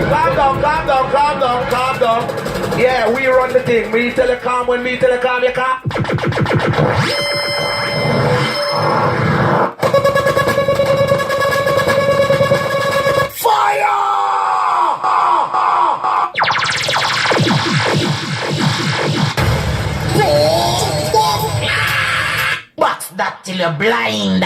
Calm down, calm down, calm down, calm down. Yeah, we run the thing. Me telecom when me telecom, you calm. Fire! Box that till you're blind.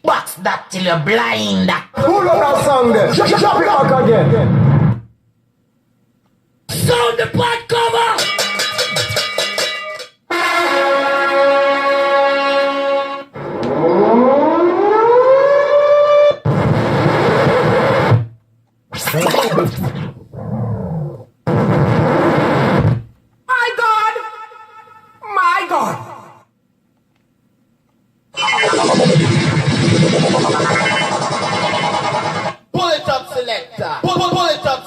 Box that till you're blind. Pull up that song there. Drop it back again. Sound the pot cover. My God! My God! Pull it up, selector. Pull it up.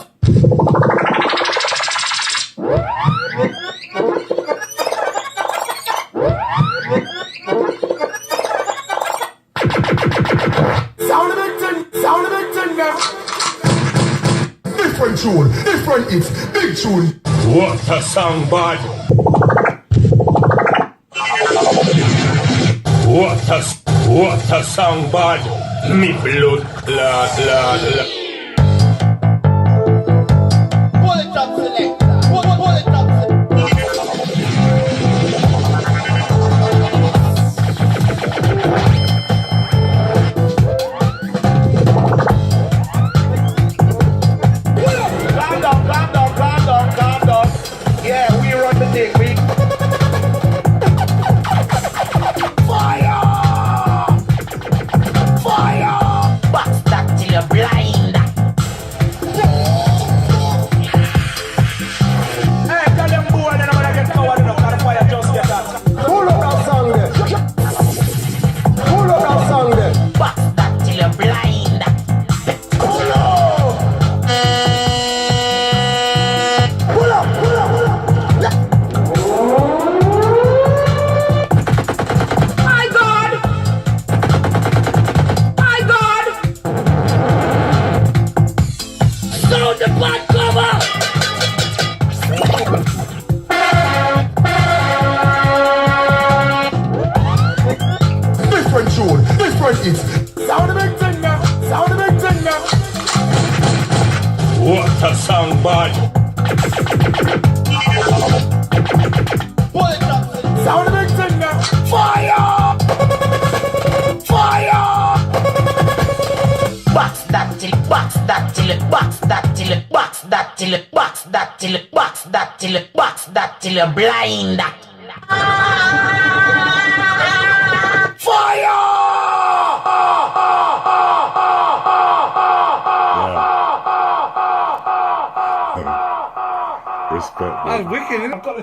Sound of it, now. Different tune, different hits, big tune. What a song, bud. What a song, bud. Me blood, lad. Pull it up, selector. Pull it up, Calm down, calm down, calm down, calm down. Yeah, we run the thing. We fire! Fire! Box that till you're blind. Hey, tell them boy, they're not gonna get power enough. That fire just get that. Pull up that song there. Pull up that song there. Box that till you're blind. Pull up. Pull up. My God! My God! Sound the pot cover. Different tune, different hits. Sound of it, now. Sound of it, now. What a song, bud. pull it up, selector. Sound of it, now. Fire! Fire! Box that till it, box that till it, box that till it, box that till it, box that till it, box that till it, box that till you're blind. Fire! Respect. That's wicked. I've got the